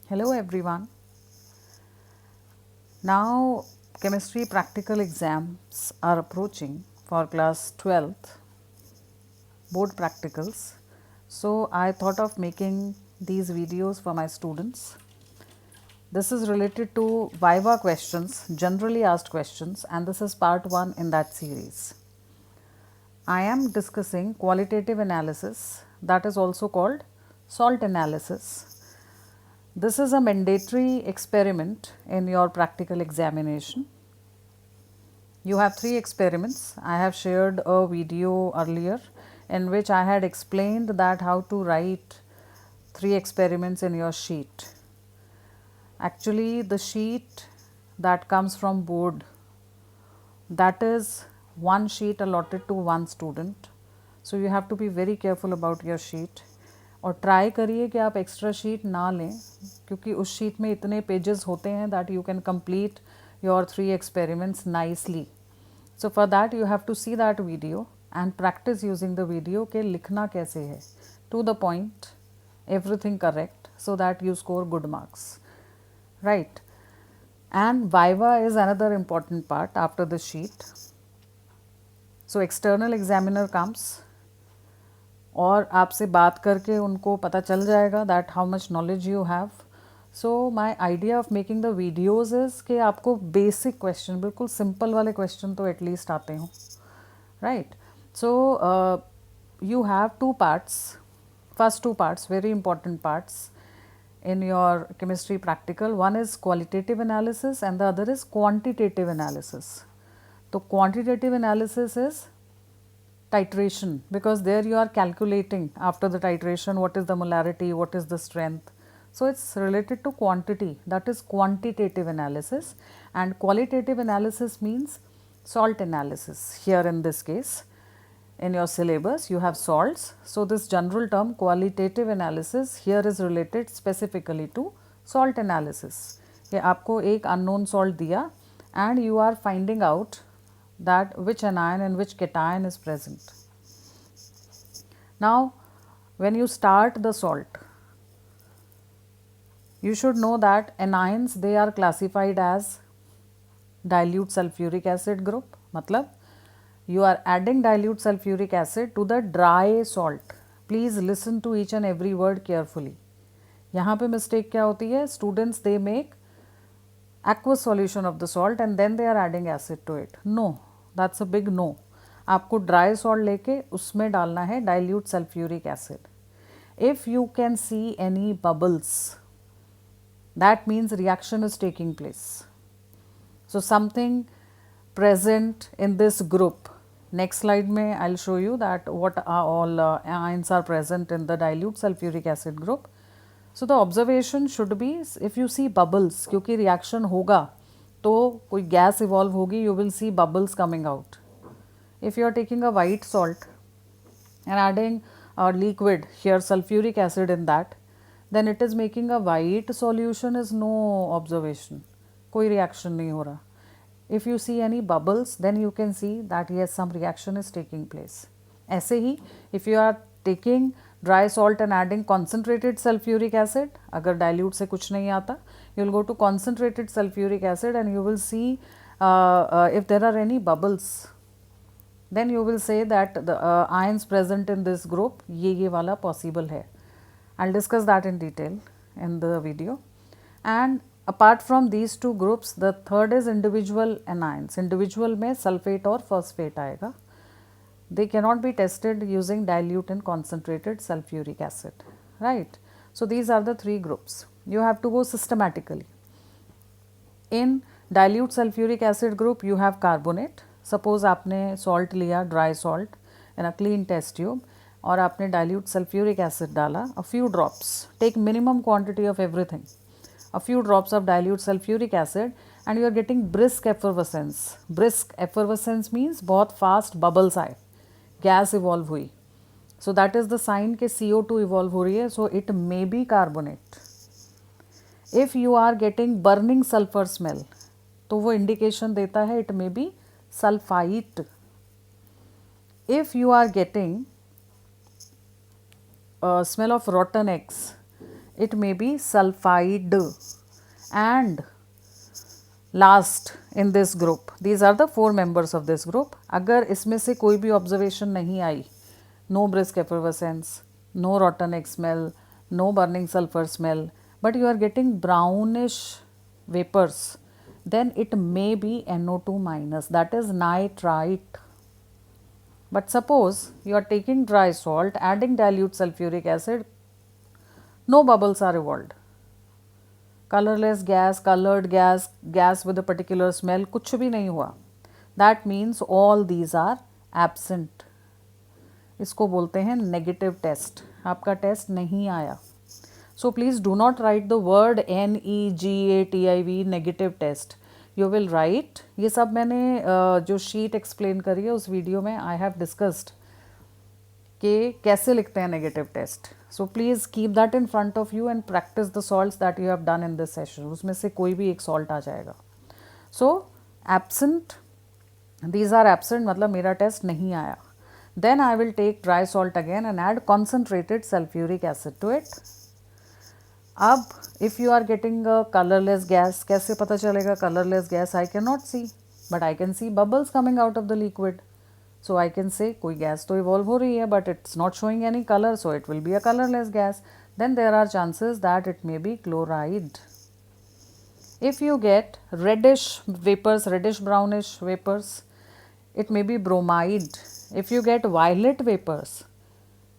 Hello everyone. Now chemistry practical exams are approaching for class 12th board practicals. So I thought of making these videos for my students. This is related to Viva questions, generally asked questions, and this is part 1 in that series. I am discussing qualitative analysis, that is also called salt analysis. This is a mandatory experiment in your practical examination. You have 3 experiments. I have shared a video earlier in which I had explained that how to write 3 experiments in your sheet. Actually, the sheet that comes from board, that is one sheet allotted to one student. So you have to be very careful about your sheet. और try करिए कि आप extra sheet ना लें क्योंकि उस sheet में इतने पेजेस होते हैं that you can complete your 3 experiments nicely. So for that you have to see that video and practice using the video के लिखना कैसे है, to the point, everything correct, so that you score good marks, right. And Viva is another important part after the sheet. So external examiner comes और आपसे बात करके उनको पता चल जाएगा that how much knowledge you have. So my idea of making the videos is कि आपको बेसिक क्वेश्चन, बिल्कुल सिंपल वाले क्वेश्चन तो एटलीस्ट आते हों, right. So you have 2 parts, first 2 parts, very important parts in your chemistry practical. One is qualitative analysis and the other is quantitative analysis. So quantitative analysis is titration, because there you are calculating after the titration what is the molarity, what is the strength. So it's related to quantity, that is quantitative analysis. And qualitative analysis means salt analysis. Here in this case in your syllabus you have salts. So this general term qualitative analysis here is related specifically to salt analysis. कि आपको एक unknown salt दिया and you are finding out that which anion and which cation is present. Now when you start the salt, you should know that anions, they are classified as dilute sulfuric acid group. मतलब you are adding dilute sulfuric acid to the dry salt. Please listen to each and every word carefully. यहाँ पे mistake क्या होती है, students they make aqueous solution of the salt and then they are adding acid to it. No, that's a big no. आपको dry salt लेके उसमें डालना है dilute sulphuric acid. If you can see any bubbles, that means reaction is taking place. So something present in this group. Next slide में I'll show you that what are all ions are present in the dilute sulfuric acid group. So the observation should be, if you see bubbles, क्योंकि reaction होगा तो कोई gas evolve होगी, you will see bubbles coming out. If you are taking a white salt and adding a liquid, here sulfuric acid in that, then it is making a white solution, is no observation, कोई reaction नहीं हो रहा. If you see any bubbles, then you can see that yes, some reaction is taking place. ऐसे ही if you are taking dry salt and adding concentrated sulfuric acid, अगर dilute से कुछ नहीं आता, you will go to concentrated sulfuric acid and you will see if there are any bubbles, then you will say that the ions present in this group ये वाला possible है. I'll discuss that in detail in the video. And apart from these 2 groups, the third is individual anions. Individual में sulfate और phosphate आएगा. They cannot be tested using dilute and concentrated sulfuric acid, right? So these are the 3 groups. You have to go systematically. In dilute sulfuric acid group you have carbonate. Suppose आपने salt लिया, dry salt in a clean test tube, और आपने dilute sulfuric acid डाला, a few drops, take minimum quantity of everything, a few drops of dilute sulfuric acid and you are getting brisk effervescence. Brisk effervescence means बहुत fast bubbles आए, gas evolve हुई. So that is the sign कि CO2 evolve हो रही है, so it may be carbonate. If you are getting burning sulfur smell, तो वो indication देता है it may be sulfite. If you are getting smell of rotten eggs, it may be sulfide. And last in this group, these are the 4 members of this group. अगर इसमें से कोई भी observation नहीं आई, no brisk effervescence, no rotten egg smell, no burning sulfur smell, but you are getting brownish vapors, then it may be NO2 minus, that is nitrite. But suppose you are taking dry salt, adding dilute sulfuric acid, no bubbles are evolved. Colorless gas, colored gas, gas with a particular smell, कुछ भी नहीं हुआ. That means all these are absent. इसको बोलते हैं negative test. आपका test नहीं आया. So please do not write the word negative negative test. You will write, ये सब मैंने जो शीट एक्सप्लेन करी है उस वीडियो में आई हैव डिस्कस्ड कि कैसे लिखते हैं negative test. So please keep that in front of you and practise the salts that you have done in this session. उसमें से कोई भी एक सॉल्ट आ जाएगा. So absent, these are absent मतलब मेरा टेस्ट नहीं आया. Then I will take dry salt again and add concentrated sulphuric acid to it. अब if you are getting a colourless gas, कैसे पता चलेगा colourless gas? I can not see, but I can see bubbles coming out of the liquid. So I can say कोई gas तो evolve हो रही है but it's not showing any colour, so it will be a colourless gas. Then there are chances that it may be chloride. If you get reddish vapors, reddish brownish vapors, it may be bromide. If you get violet vapors,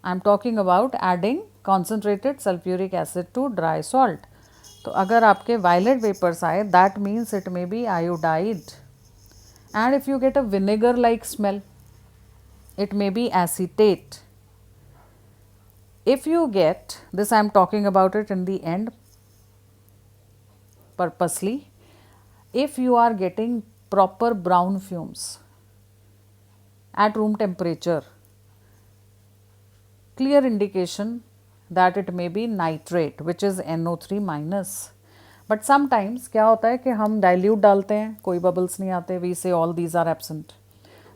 I am talking about adding concentrated sulfuric acid to dry salt. तो अगर आपके violet vapors आए, that means it may be iodide. And if you get a vinegar like smell, it may be acetate. If you get this, I am talking about it in the end purposely. If you are getting proper brown fumes at room temperature, clear indication that it may be nitrate which is NO3 minus. But sometimes क्या होता है कि हम dilute डालते हैं, कोई bubbles नहीं आते, we say all these are absent.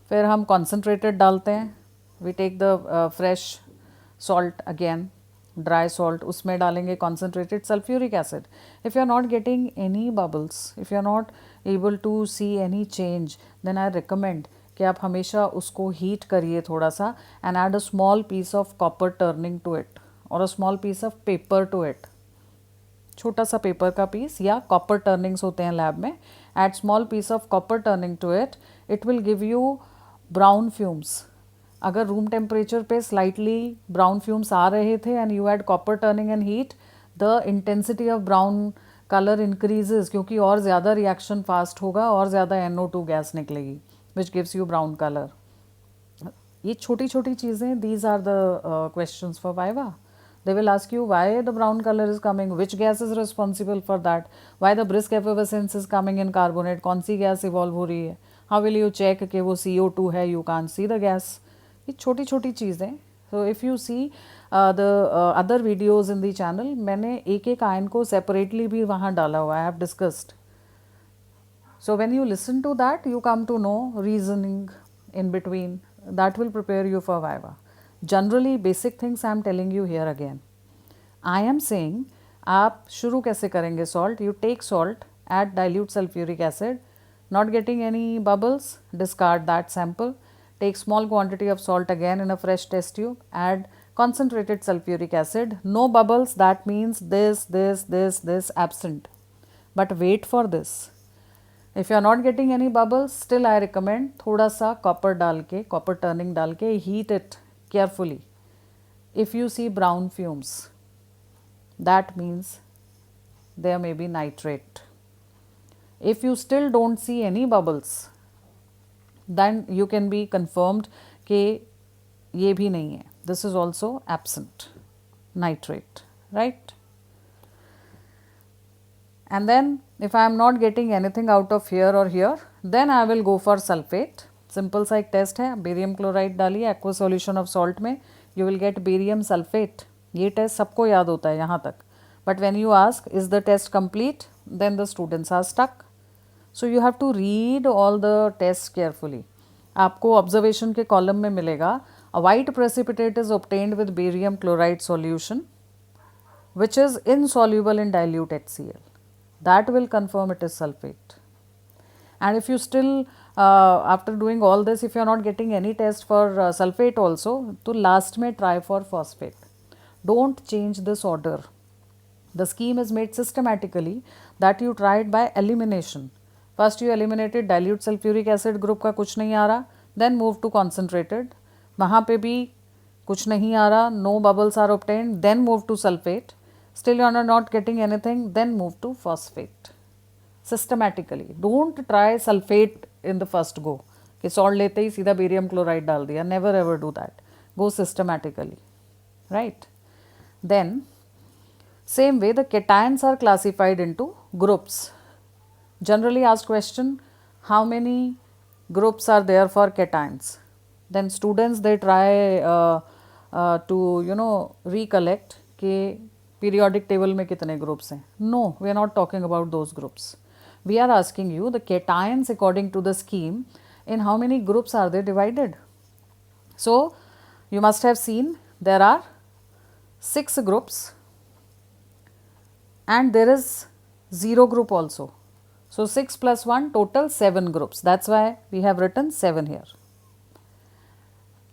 फिर हम concentrated डालते हैं, we take the fresh salt again, dry salt, उसमें डालेंगे concentrated sulfuric acid. If you are not getting any bubbles, if you are not able to see any change, then I recommend कि आप हमेशा उसको heat करिए थोड़ा सा and add a small piece of copper turning to it और a small piece of paper to it. छोटा सा पेपर का पीस या कॉपर टर्निंग्स होते हैं लैब में. Add small piece of copper turning to it, it will give you brown fumes. अगर room temperature पे स्लाइटली ब्राउन फ्यूम्स आ रहे थे and you add copper turning and heat, the intensity of brown colour increases क्योंकि और ज़्यादा reaction fast होगा और ज़्यादा NO2 गैस निकलेगी which gives you brown color. ये छोटी छोटी चीज़ें, these are the questions for Viva. They will ask you why the brown color is coming, which gas is responsible for that, why the brisk effervescence is coming in carbonate, कौन सी gas evolve हो रही है, how will you check कि वो CO2 है, you can't see the gas. ये छोटी छोटी चीज़ें. So if you see the other videos in the channel, मैंने एक एक आयन को separately भी वहाँ डाला हुआ, I have discussed. So when you listen to that, you come to know reasoning in between. That will prepare you for Viva. Generally, basic things I am telling you here again. I am saying, आप शुरू कैसे करेंगे salt? You take salt, add dilute sulfuric acid, not getting any bubbles, discard that sample. Take small quantity of salt again in a fresh test tube, add concentrated sulfuric acid, no bubbles, that means this absent. But wait for this. If you are not getting any bubbles, still I recommend थोड़ा सा copper डाल के, copper turning डाल के heat it carefully. If you see brown fumes, that means there may be nitrate. If you still don't see any bubbles, then you can be confirmed कि ये भी नहीं है. This is also absent, nitrate, right? And then if I am not getting anything out of here or here, then I will go for sulfate. Simple सा एक test है, barium chloride डालिए aqua solution of salt में, you will get barium sulfate. ये test सबको याद होता है यहाँ तक. But when you ask, is the test complete? Then the students are stuck. So you have to read all the tests carefully. आपको observation के कॉलम में मिलेगा, a white precipitate is obtained with barium chloride solution which is insoluble in dilute HCl. That will confirm it is sulfate. And if you still after doing all this, if you are not getting any test for sulfate also, to last में try for phosphate. Don't change this order. The scheme is made systematically that you tried by elimination. First you eliminated dilute sulfuric acid group का कुछ नहीं आ रहा, then move to concentrated, वहाँ पे भी कुछ नहीं आ रहा, no bubbles are obtained, then move to sulfate, still you are not getting anything, then move to phosphate. Systematically, don't try sulfate in the first go कि सॉल्ट लेते ही सीधा barium chloride डाल दिया, never ever do that. Go systematically, right? Then same way the cations are classified into groups. Generally asked question, how many groups are there for cations? Then students they try to recollect कि periodic table में कितने groups हैं. No, we are not talking about those groups. We are asking you the cations according to the scheme, in how many groups are they divided? So you must have seen there are 6 groups and there is 0 group also. So 6 plus 1 total 7 groups. That's why we have written 7 here.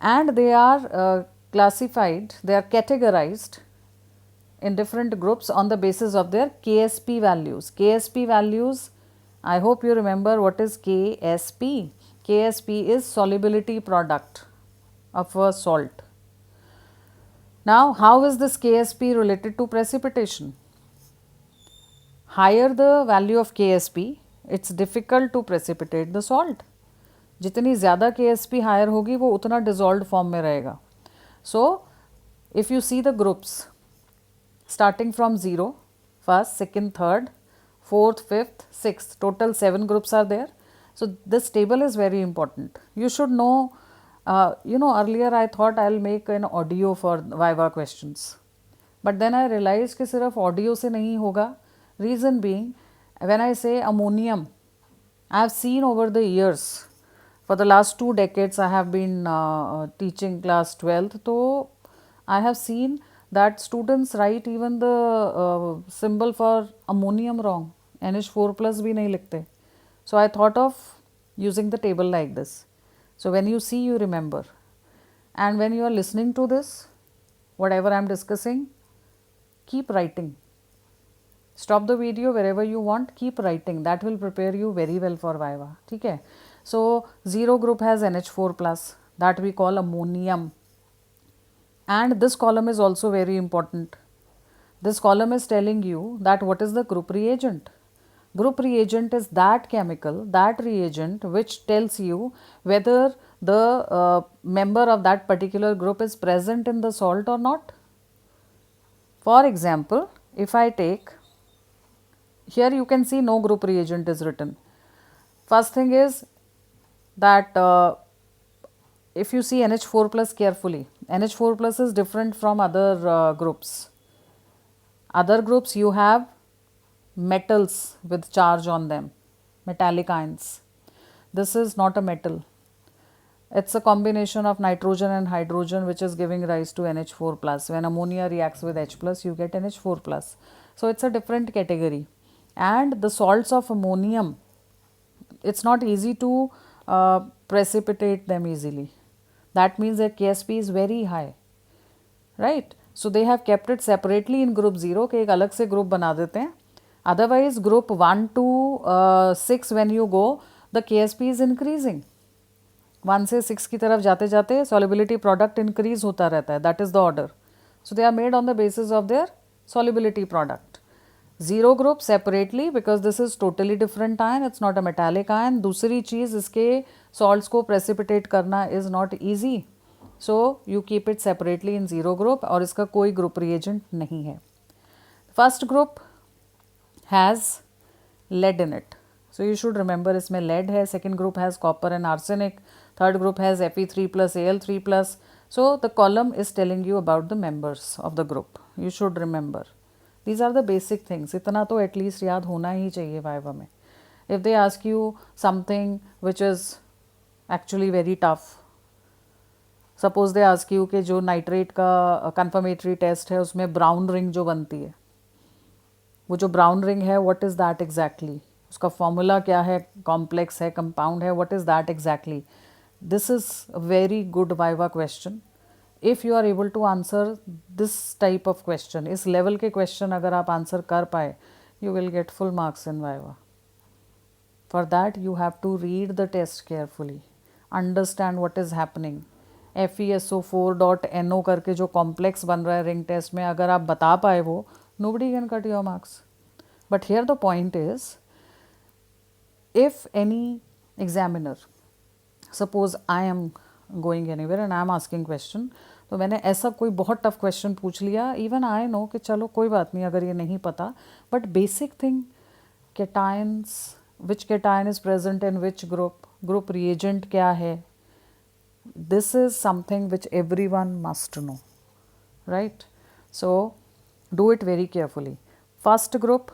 And they are classified, they are categorized in different groups on the basis of their KSP values. KSP values, I hope you remember what is KSP. KSP is solubility product of a salt. Now, how is this KSP related to precipitation? Higher the value of KSP, it's difficult to precipitate the salt. जितनी ज़्यादा KSP higher होगी वो उतना dissolved form में रहेगा. So, if you see the groups starting from 0, first, second, third, fourth, fifth, sixth, total 7 groups are there. So, this table is very important. You should know, earlier I thought I'll make an audio for Viva questions. But then I realized कि सिर्फ audio से नहीं होगा. Reason being, when I say ammonium, I have seen over the years, for the last 2 decades I have been teaching class 12th, so I have seen that students write even the symbol for ammonium wrong, NH4 plus भी नहीं लिखते. So I thought of using the table like this. So when you see, you remember. And when you are listening to this, whatever I am discussing, keep writing. Stop the video wherever you want, keep writing. That will prepare you very well for Viva. Okay? So 0 group has NH4 plus, that we call ammonium. And this column is also very important. This column is telling you that what is the group reagent. Group reagent is that chemical, that reagent which tells you whether the member of that particular group is present in the salt or not. For example, if I take, here you can see no group reagent is written. First thing is that if you see NH4 plus carefully, NH4 plus is different from other groups. Other groups you have metals with charge on them, metallic ions. This is not a metal. It's a combination of nitrogen and hydrogen which is giving rise to NH4 plus. When ammonia reacts with H plus, you get NH4 plus. So it's a different category. And the salts of ammonium, it's not easy to precipitate them easily. That means that KSP is very high, right? So they have kept it separately in group 0 के एक अलग से group बना देते हैं. Otherwise group 1 to 6 when you go, the KSP is increasing. 1 से 6 की तरफ जाते जाते solubility product increase होता रहता है. That is the order. So they are made on the basis of their solubility product. 0 group separately because this is totally different ion, it's not a metallic ion. दूसरी चीज़ इसके salts को precipitate करना is not easy. So you keep it separately in 0 group और इसका कोई group reagent नहीं है. First group has lead in it. So you should remember इसमें lead है. Second group has copper and arsenic. Third group has Fe3 plus Al3 plus. So the column is telling you about the members of the group. You should remember. These are the basic things. इतना तो at least याद होना ही चाहिए Viva में. If they ask you something which is actually very tough, suppose they ask you कि जो nitrate का confirmatory test है उसमें ब्राउन रिंग जो बनती है, वो जो ब्राउन रिंग है व्हाट इज़ दैट एग्जैक्टली, उसका फॉर्मूला क्या है, कॉम्प्लेक्स है, कंपाउंड है, what is that exactly. This is a very good viva question. If you are able to answer this type of question, इस लेवल के question अगर आप आंसर कर पाए, you will get full marks in viva. For that you have to read the test carefully, understand what is happening. FeSO4.NO करके जो complex बन रहा है रिंग टेस्ट में, अगर आप बता पाए वो, nobody can cut your marks. But here the point is, if any examiner, suppose I am going anywhere and I am asking question, तो मैंने ऐसा कोई बहुत टफ क्वेश्चन पूछ लिया, इवन आई नो कि चलो कोई बात नहीं अगर ये नहीं पता, but basic thing, cations, which cation is present in which group, group reagent क्या है, this is something which every one must know, right. So do it very carefully. First group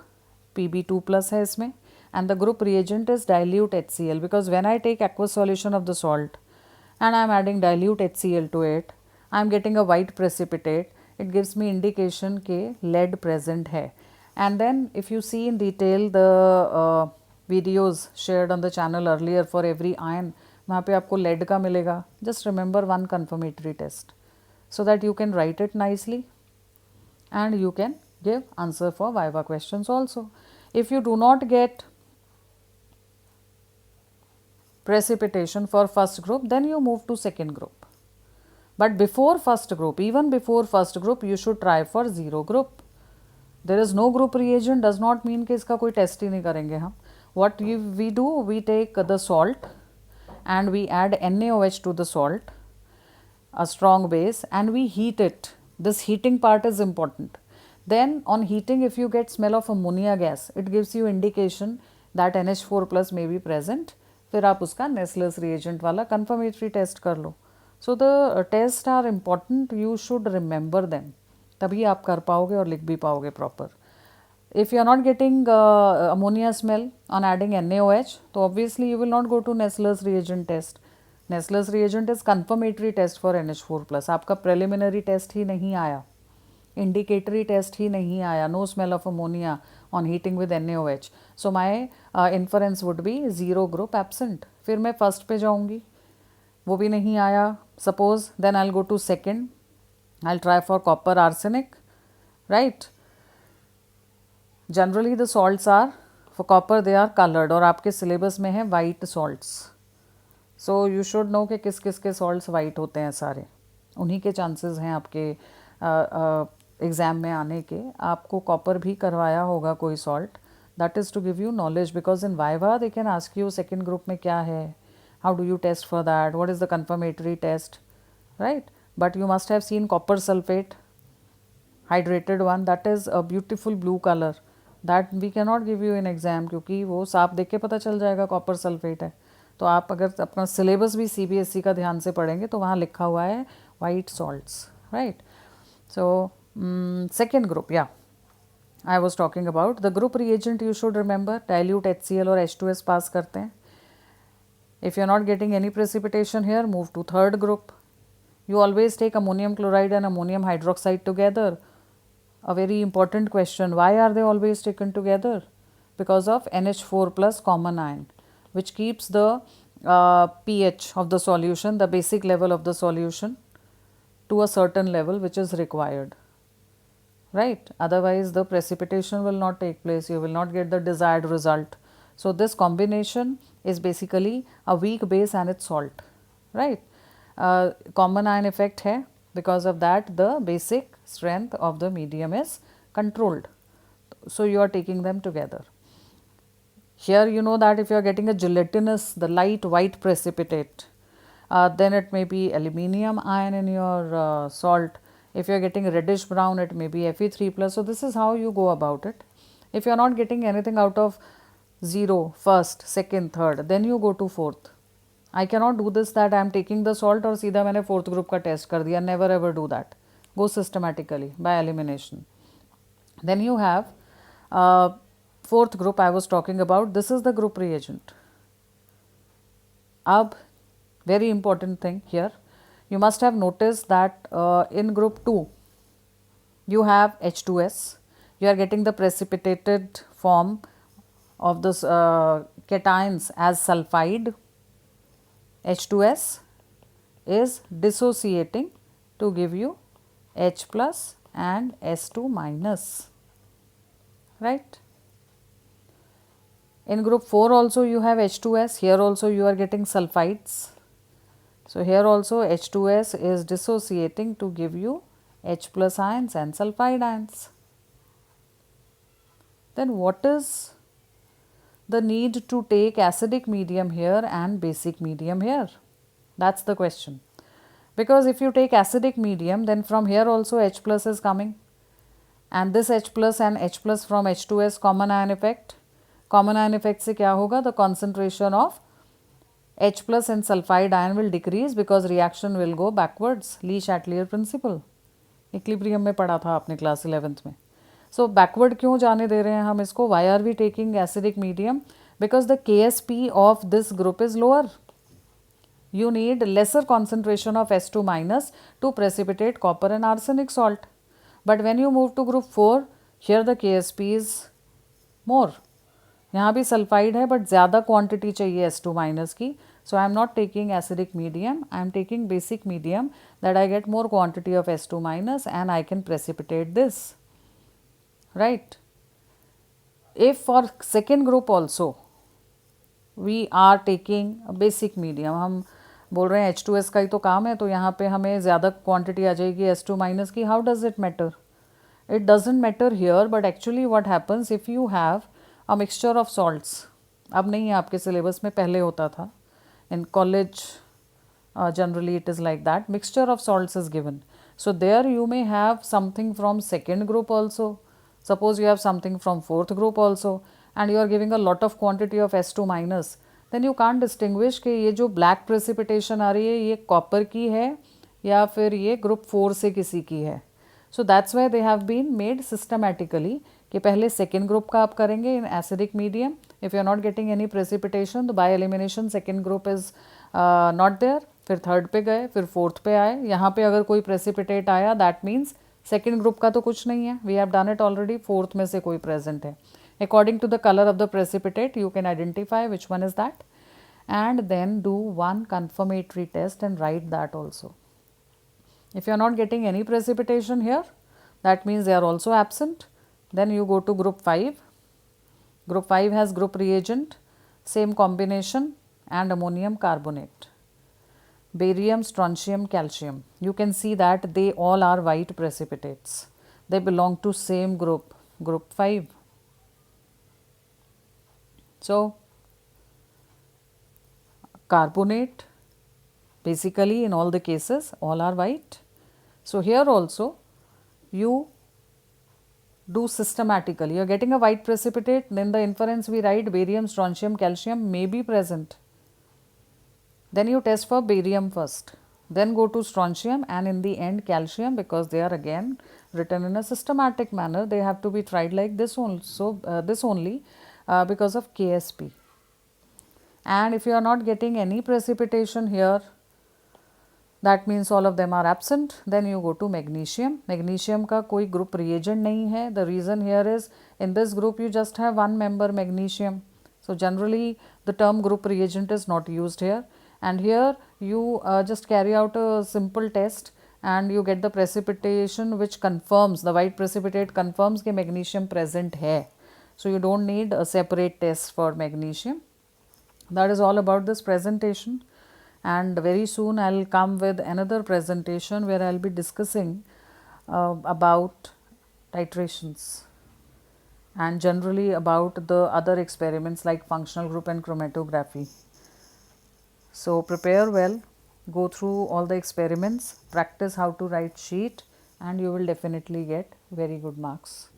Pb2+ है इसमें, and the group reagent is dilute HCl, because when I take aqueous solution of the salt and I am adding dilute HCl to it, I am getting a white precipitate. It gives me indication के lead present है. And then if you see in detail the videos shared on the channel earlier for every ion, वहाँ पे आपको lead का मिलेगा. Just remember one confirmatory test so that you can write it nicely and you can give answer for viva questions also. If you do not get precipitation for first group, then you move to second group. But before first group, even before first group, you should try for zero group. There is no group reagent does not mean कि इसका कोई test ही नहीं करेंगे हम. What we do, we take the salt and we add NaOH to the salt, a strong base, and we heat it. This heating part is important. Then on heating, if you get smell of ammonia gas, it gives you indication that NH4+ may be present. फिर आप उसका Nessler's reagent वाला confirmatory test कर लो. So the tests are important, you should remember them. तभी आप कर पाओगे और लिख भी पाओगे proper. If you are not getting ammonia smell on adding NaOH, तो obviously you will not go to Nessler's reagent test. Nessler's reagent is confirmatory test for NH4+. आपका preliminary test ही नहीं आया, indicatory test ही नहीं आया, no smell of ammonia on heating with NaOH. So my inference would be zero group absent. फिर मैं first पे जाऊँगी, वो भी नहीं आया suppose, then I'll go to second, I'll try for copper arsenic, right. Generally the salts are, for copper they are colored, और आपके syllabus में है white salts. So you should know कि किस किस के salts white होते हैं सारे, उन्हीं के chances हैं आपके एग्ज़ाम में आने के. आपको कॉपर भी करवाया होगा कोई salt, that is to give you knowledge, because in viva they can ask you second group में क्या है, how do you test for that, what is the confirmatory test, right. But you must have seen copper sulphate hydrated one, that is a beautiful blue colour, that we can not give you in exam, क्योंकि वो साफ देख के पता चल जाएगा copper sulphate है. तो आप अगर अपना सिलेबस भी CBSE का ध्यान से पढ़ेंगे तो वहाँ लिखा हुआ है white salts, right. So second group, yeah, I was talking about the group reagent. You should remember dilute HCl और H2S पास करते हैं. If you are not getting any precipitation here, move to third group. You always take ammonium chloride and ammonium hydroxide together. A very important question, why are they always taken together? Because of NH4+ common ion, which keeps the pH of the solution, the basic level of the solution, to a certain level which is required, right. Otherwise the precipitation will not take place, you will not get the desired result. So this combination is basically a weak base and its salt, right. Common ion effect है, because of that the basic strength of the medium is controlled, so you are taking them together. Here you know that if you are getting a gelatinous, the light white precipitate, then it may be aluminium ion in your salt. If you are getting reddish brown, it may be Fe3+. So this is how you go about it. If you are not getting anything out of 0, first, second, third, then you go to fourth. I cannot do this that I am taking the salt और सीधा मैंने fourth group का test कर दिया. Never ever do that. Go systematically by elimination. Then you have fourth group I was talking about. This is the group reagent. अब very important thing here, you must have noticed that in group 2 you have H2S. You are getting the precipitated form of this cations as sulfide. H2S is dissociating to give you H plus and S2 minus, right. In group 4 also you have H2S, here also you are getting sulfides. So, here also H2S is dissociating to give you H plus ions and sulfide ions. Then what is the need to take acidic medium here and basic medium here? That is the question. Because if you take acidic medium, then from here also H plus is coming, and this H plus and H plus from H2S common ion effect. Common ion effect से क्या होगा? The concentration of H plus and sulfide ion will decrease because reaction will go backwards. Lee-Chatelier principle equilibrium में पढ़ा था आपने class 11th में. So backward क्यों जाने दे रहे हैं हम इसको? Why are we taking acidic medium? Because the KSP of this group is lower. You need lesser concentration of S2 minus to precipitate copper and arsenic salt. But when you move to group 4, here the KSP is more. यहाँ भी sulphide है but ज़्यादा quantity चाहिए S2 minus की. So I am not taking acidic medium, I am taking basic medium that I get more quantity of S2 minus and I can precipitate this, right. If for second group also we are taking basic medium, हम बोल रहे हैं H2S का ही तो काम है, तो यहाँ पे हमें ज़्यादा क्वांटिटी आ जाएगी S2 माइनस की. How does it matter? It doesn't matter here, but actually what happens if you have a mixture of salts. अब नहीं है आपके सिलेबस में, पहले होता था in college. Generally it is like that, mixture of salts is given. So there you may have something from second group also. Suppose you have something from fourth group also and you are giving a lot of quantity of S2 minus, then you can't distinguish कि ये जो black precipitation आ रही है ये copper की है या फिर ये group 4 से किसी की है. So that's why they have been made systematically कि पहले second group का आप करेंगे in acidic medium. If you are not getting any precipitation, तो by elimination second group is not there. फिर third पे गए, फिर fourth पे आए. यहाँ पे अगर कोई precipitate आया that means second group का तो कुछ नहीं है, we have done it already. fourth में से कोई present है. According to the color of the precipitate, you can identify which one is that, and then do one confirmatory test and write that also. If you are not getting any precipitation here, that means they are also absent. Then you go to group 5. Group 5 has group reagent, same combination, and ammonium carbonate. Barium, strontium, calcium. You can see that they all are white precipitates. They belong to same group, group 5. So, carbonate basically in all the cases all are white. So, here also you do systematically. You are getting a white precipitate, then the inference we write barium, strontium, calcium may be present. Then you test for barium first, then go to strontium, and in the end calcium, because they are again written in a systematic manner. They have to be tried like this also, this only. Because of KSP. And if you are not getting any precipitation here, that means all of them are absent. Then you go to magnesium. Magnesium का कोई group reagent नहीं है. The reason here is in this group you just have one member magnesium. So generally the term group reagent is not used here. And here you just carry out a simple test and you get the precipitation which confirms, the white precipitate confirms कि magnesium present है. So you don't need a separate test for magnesium. That is all about this presentation, and very soon I will come with another presentation where I will be discussing about titrations and generally about the other experiments like functional group and chromatography. So prepare well, go through all the experiments, practice how to write sheet, and you will definitely get very good marks.